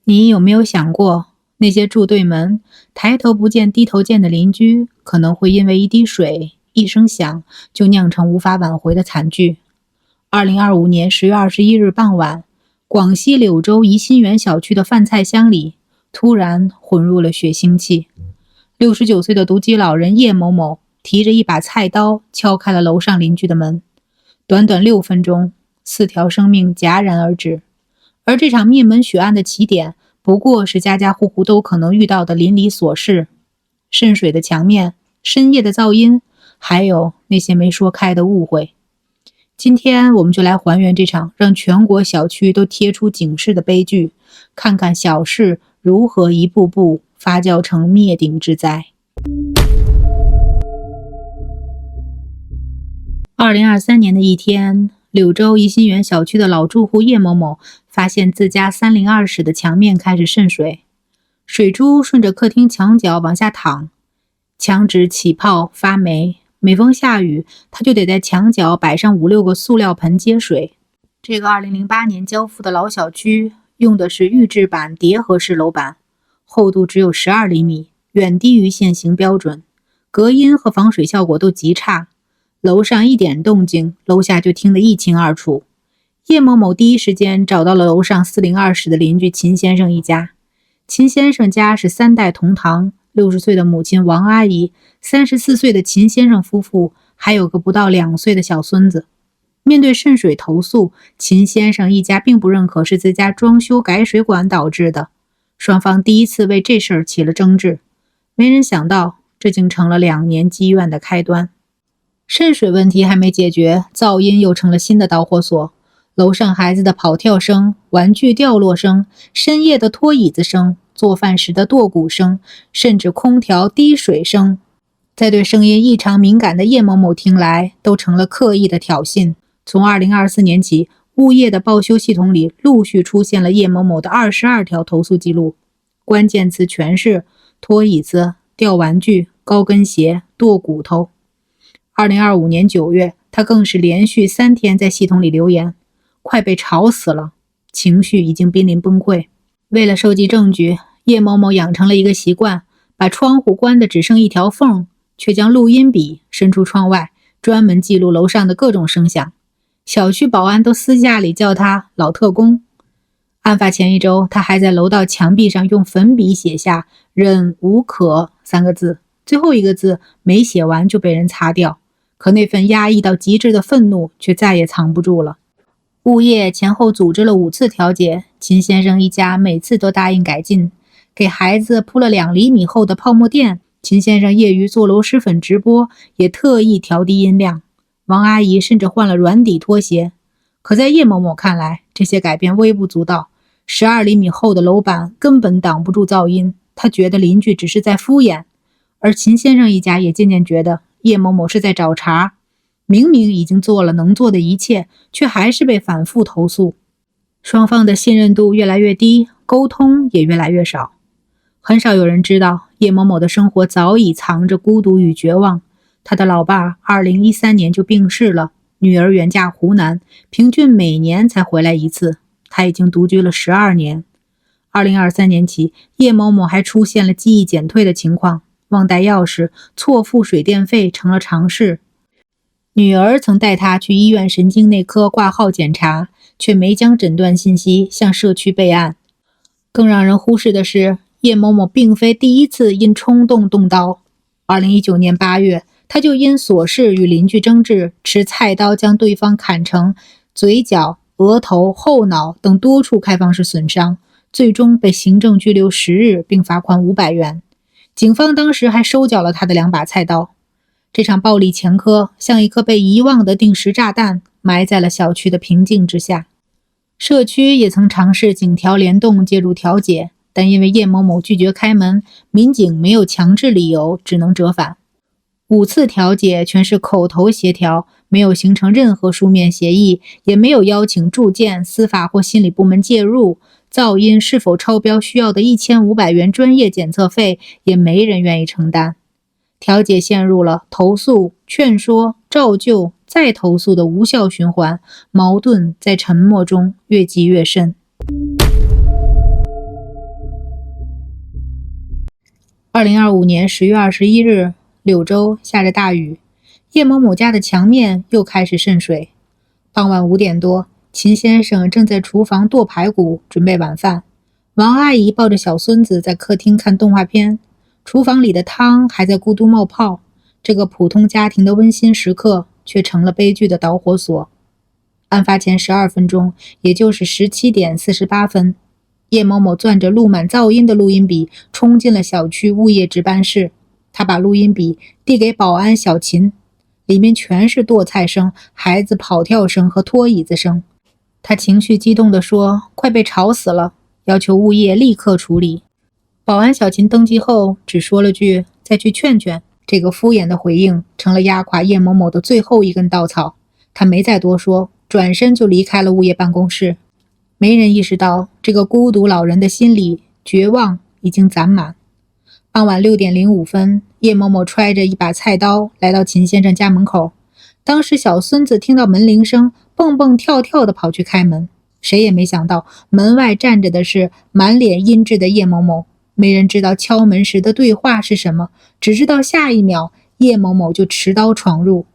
你有没有想过，那些住对门、抬头不见低头见的邻居，可能会因为一滴水、一声响，就酿成无法挽回的惨剧？2025年10月21日傍晚，广西柳州怡新园小区的饭菜箱里，突然混入了血腥气。69岁的独居老人叶某某提着一把菜刀，敲开了楼上邻居的门。短短6分钟，4条生命戛然而止。而这场灭门血案的起点，不过是家家户户都可能遇到的邻里琐事：渗水的墙面、深夜的噪音，还有那些没说开的误会。今天我们就来还原这场让全国小区都贴出警示的悲剧，看看小事如何一步步发酵成灭顶之灾。2023年的一天，柳州怡新园小区的老住户叶某某发现自家302室的墙面开始渗水，水珠顺着客厅墙角往下淌，墙纸起泡发霉，每逢下雨，他就得在墙角摆上5、6个塑料盆接水。这个2008年交付的老小区用的是预制板叠合式楼板，厚度只有12厘米，远低于现行标准，隔音和防水效果都极差。楼上一点动静，楼下就听得一清二楚。叶某某第一时间找到了楼上402室的邻居秦先生一家。秦先生家是3代同堂，60岁的母亲王阿姨，34岁的秦先生夫妇，还有个不到2岁的小孙子。面对渗水投诉，秦先生一家并不认可是自家装修改水管导致的，双方第一次为这事儿起了争执。没人想到，这竟成了2年积怨的开端。渗水问题还没解决，噪音又成了新的导火索。楼上孩子的跑跳声、玩具掉落声、深夜的拖椅子声、做饭时的剁骨声，甚至空调滴水声，在对声音异常敏感的叶某某听来，都成了刻意的挑衅。从2024年起，物业的报修系统里陆续出现了叶某某的22条投诉记录，关键词全是拖椅子、掉玩具、高跟鞋、剁骨头。2025年9月，他更是连续3天在系统里留言，快被吵死了，情绪已经濒临崩溃。为了收集证据，叶某某养成了一个习惯，把窗户关得只剩一条缝，却将录音笔伸出窗外，专门记录楼上的各种声响。小区保安都私下里叫他老特工。案发前1周，他还在楼道墙壁上用粉笔写下忍无可3个字，最后1个字没写完就被人擦掉。可那份压抑到极致的愤怒却再也藏不住了。物业前后组织了5次调解，秦先生一家每次都答应改进，给孩子铺了2厘米厚的泡沫垫。秦先生业余做螺蛳粉直播，也特意调低音量。王阿姨甚至换了软底拖鞋。可在叶某某看来，这些改变微不足道，12厘米厚的楼板根本挡不住噪音，他觉得邻居只是在敷衍。而秦先生一家也渐渐觉得叶某某是在找茬，明明已经做了能做的一切，却还是被反复投诉。双方的信任度越来越低，沟通也越来越少。很少有人知道，叶某某的生活早已藏着孤独与绝望。他的老爸2013年就病逝了，女儿远嫁湖南，平均每年才回来1次。他已经独居了12年。2023年起，叶某某还出现了记忆减退的情况，忘带钥匙、错付水电费成了常事。女儿曾带他去医院神经内科挂号检查，却没将诊断信息向社区备案。更让人忽视的是，叶某某并非第一次因冲动动刀。2019年8月，他就因琐事与邻居争执，持菜刀将对方砍成嘴角、额头、后脑等多处开放式损伤，最终被行政拘留10日，并罚款500元。警方当时还收缴了他的2把菜刀。这场暴力前科像一颗被遗忘的定时炸弹，埋在了小区的平静之下。社区也曾尝试警调联动介入调解，但因为叶某某拒绝开门，民警没有强制理由，只能折返。5次调解全是口头协调，没有形成任何书面协议，也没有邀请住建、司法或心理部门介入。噪音是否超标需要的1500元专业检测费，也没人愿意承担。调解陷入了投诉、劝说、照旧、再投诉的无效循环，矛盾在沉默中越积越深。2025年10月21日，柳州下着大雨，叶某某家的墙面又开始渗水。傍晚5点多，秦先生正在厨房剁排骨，准备晚饭。王阿姨抱着小孙子在客厅看动画片，厨房里的汤还在咕嘟冒泡。这个普通家庭的温馨时刻，却成了悲剧的导火索。案发前12分钟，也就是17点48分，叶某某攥着录满噪音的录音笔，冲进了小区物业值班室。他把录音笔递给保安小秦，里面全是剁菜声、孩子跑跳声和拖椅子声。他情绪激动地说：“快被吵死了！”要求物业立刻处理。保安小秦登记后只说了句：“再去劝劝。”这个敷衍的回应成了压垮叶某某的最后一根稻草。他没再多说，转身就离开了物业办公室。没人意识到这个孤独老人的心里绝望已经攒满。傍晚6点05分，叶某某揣着一把菜刀来到秦先生家门口。当时小孙子听到门铃声，蹦蹦跳跳地跑去开门。谁也没想到门外站着的是满脸阴鸷的叶某某。没人知道敲门时的对话是什么，只知道下一秒叶某某就持刀闯入。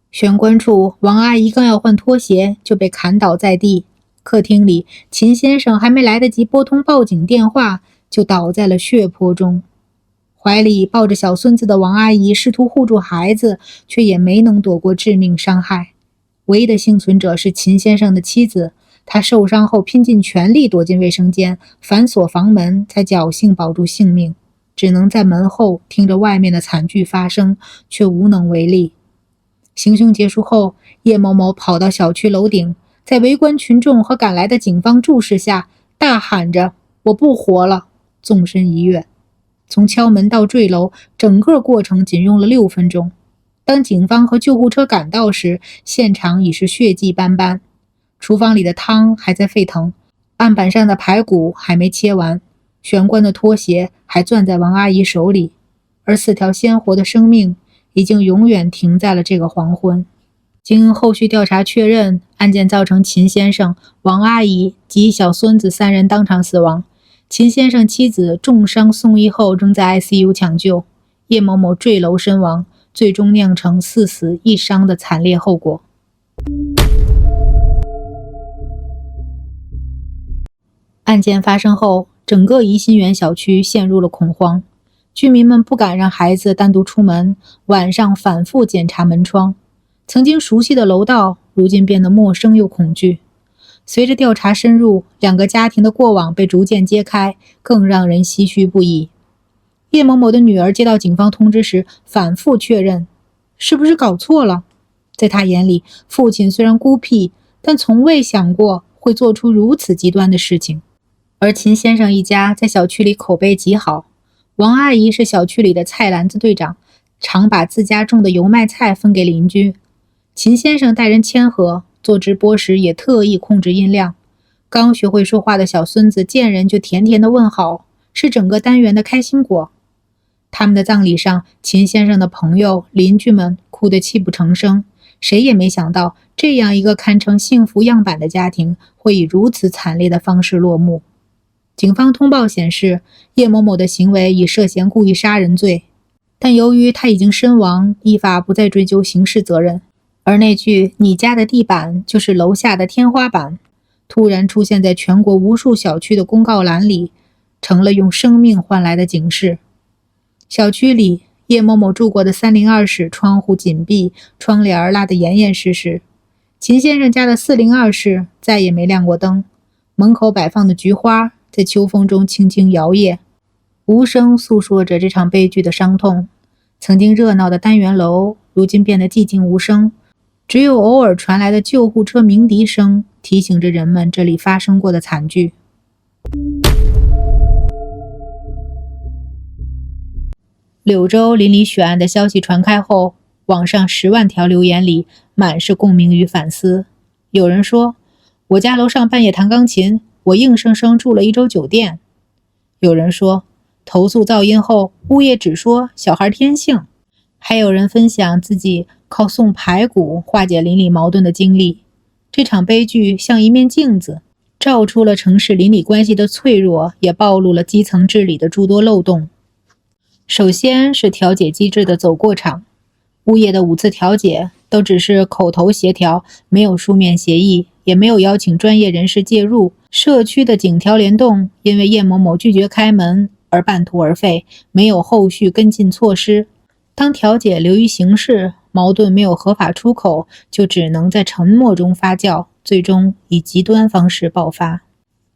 玄关处，王阿姨刚要换拖鞋就被砍倒在地。客厅里，秦先生还没来得及拨通报警电话，就倒在了血泊中。怀里抱着小孙子的王阿姨试图护住孩子，却也没能躲过致命伤害。唯一的幸存者是秦先生的妻子，她受伤后拼尽全力躲进卫生间，反锁房门，才侥幸保住性命，只能在门后听着外面的惨剧发生，却无能为力。行凶结束后，叶某某跑到小区楼顶，在围观群众和赶来的警方注视下，大喊着：“我不活了！”纵身一跃。从敲门到坠楼，整个过程仅用了6分钟。当警方和救护车赶到时，现场已是血迹斑斑，厨房里的汤还在沸腾，案板上的排骨还没切完，玄关的拖鞋还攥在王阿姨手里，而4条鲜活的生命已经永远停在了这个黄昏。经后续调查确认，案件造成秦先生、王阿姨及小孙子3人当场死亡。秦先生妻子重伤送医后仍在 ICU 抢救，叶某某坠楼身亡，最终酿成4死1伤的惨烈后果。案件发生后，整个怡心园小区陷入了恐慌，居民们不敢让孩子单独出门，晚上反复检查门窗。曾经熟悉的楼道，如今变得陌生又恐惧。随着调查深入，2个家庭的过往被逐渐揭开，更让人唏嘘不已。叶某某的女儿接到警方通知时，反复确认，是不是搞错了？在他眼里，父亲虽然孤僻，但从未想过会做出如此极端的事情。而秦先生一家在小区里口碑极好，王阿姨是小区里的菜篮子队长，常把自家种的油麦菜分给邻居。秦先生待人谦和，做直播时也特意控制音量。刚学会说话的小孙子见人就甜甜的问好，是整个单元的开心果。他们的葬礼上，秦先生的朋友、邻居们哭得泣不成声，谁也没想到这样一个堪称幸福样板的家庭会以如此惨烈的方式落幕。警方通报显示，叶某某的行为已涉嫌故意杀人罪，但由于他已经身亡，依法不再追究刑事责任。而那句"你家的地板就是楼下的天花板"突然出现在全国无数小区的公告栏里，成了用生命换来的警示。小区里，叶某某住过的302室窗户紧闭，窗帘拉得严严实实。秦先生家的402室再也没亮过灯，门口摆放的菊花在秋风中轻轻摇曳，无声诉说着这场悲剧的伤痛。曾经热闹的单元楼，如今变得寂静无声，只有偶尔传来的救护车鸣笛声提醒着人们这里发生过的惨剧。柳州邻里血案的消息传开后，网上10万条留言里满是共鸣与反思。有人说，我家楼上半夜弹钢琴，我硬生生住了1周酒店。有人说，投诉噪音后，物业只说小孩天性。还有人分享自己靠送排骨化解邻里矛盾的经历。这场悲剧像一面镜子，照出了城市邻里关系的脆弱，也暴露了基层治理的诸多漏洞。首先是调解机制的走过场，物业的5次调解都只是口头协调，没有书面协议，也没有邀请专业人士介入。社区的井条联动因为叶某某拒绝开门而半途而废，没有后续跟进措施。当调解流于形式，矛盾没有合法出口，就只能在沉默中发酵，最终以极端方式爆发。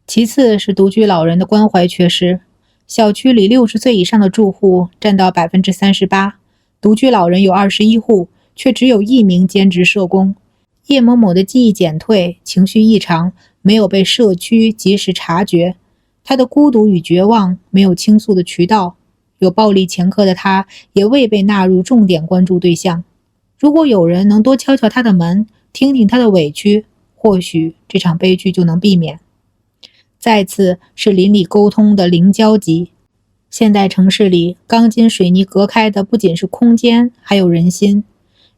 其次是独居老人的关怀缺失，小区里60岁以上的住户占到 38%， 独居老人有21户，却只有1名兼职社工。叶某某的记忆减退，情绪异常，没有被社区及时察觉，他的孤独与绝望没有倾诉的渠道，有暴力前科的他也未被纳入重点关注对象。如果有人能多敲敲他的门，听听他的委屈，或许这场悲剧就能避免。再次是邻里沟通的零交集。现代城市里，钢筋水泥隔开的不仅是空间，还有人心。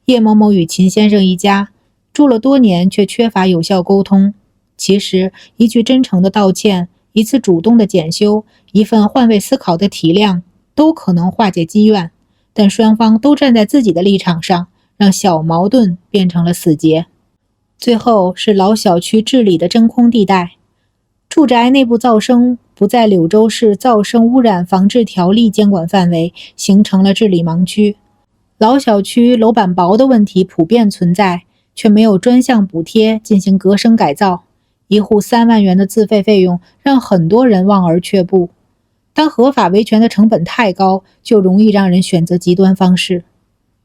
叶某某与秦先生一家住了多年，却缺乏有效沟通。其实，一句真诚的道歉，一次主动的检修，一份换位思考的体谅，都可能化解积怨。但双方都站在自己的立场上，让小矛盾变成了死结。最后是老小区治理的真空地带。住宅内部噪声不在柳州市噪声污染防治条例监管范围，形成了治理盲区。老小区楼板薄的问题普遍存在，却没有专项补贴进行隔声改造。一户3万元的自费费用让很多人望而却步。当合法维权的成本太高，就容易让人选择极端方式。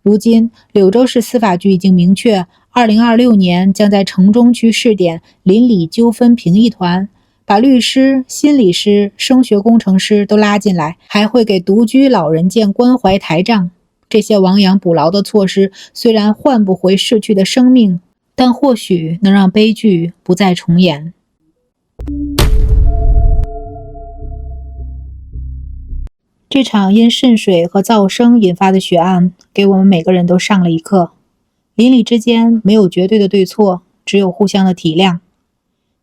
如今，柳州市司法局已经明确，2026年将在城中区试点邻里纠纷评议团，把律师、心理师、声学工程师都拉进来，还会给独居老人建关怀台账。这些亡羊补牢的措施虽然换不回逝去的生命，但或许能让悲剧不再重演。这场因渗水和噪声引发的血案，给我们每个人都上了一课。邻里之间没有绝对的对错，只有互相的体谅。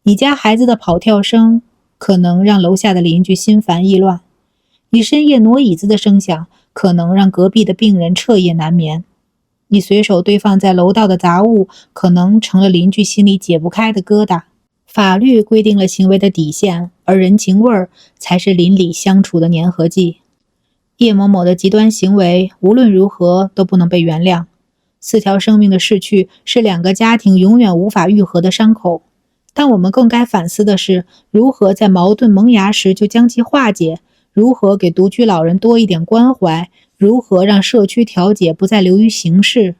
你家孩子的跑跳声可能让楼下的邻居心烦意乱，你深夜挪椅子的声响可能让隔壁的病人彻夜难眠，你随手堆放在楼道的杂物可能成了邻居心里解不开的疙瘩。法律规定了行为的底线，而人情味儿才是邻里相处的粘合剂。叶某某的极端行为无论如何都不能被原谅。4条生命的逝去是2个家庭永远无法愈合的伤口，但我们更该反思的是，如何在矛盾萌芽时就将其化解，如何给独居老人多一点关怀，如何让社区调解不再流于形式。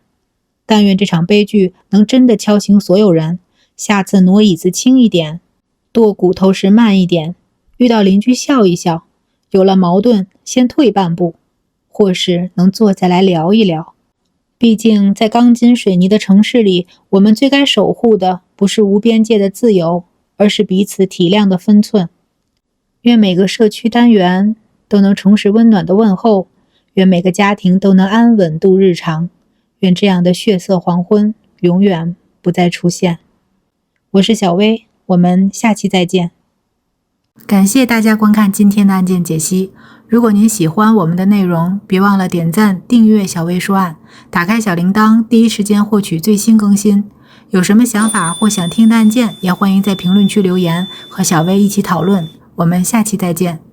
但愿这场悲剧能真的敲醒所有人，下次挪椅子轻一点，剁骨头时慢一点，遇到邻居笑一笑，有了矛盾先退半步，或是能坐下来聊一聊。毕竟在钢筋水泥的城市里，我们最该守护的不是无边界的自由，而是彼此体谅的分寸。愿每个社区单元都能重拾温暖的问候，愿每个家庭都能安稳度日常，愿这样的血色黄昏永远不再出现。我是小薇，我们下期再见。感谢大家观看今天的案件解析。如果您喜欢我们的内容，别忘了点赞、订阅小薇说案，打开小铃铛，第一时间获取最新更新。有什么想法或想听的案件，也欢迎在评论区留言，和小薇一起讨论。我们下期再见。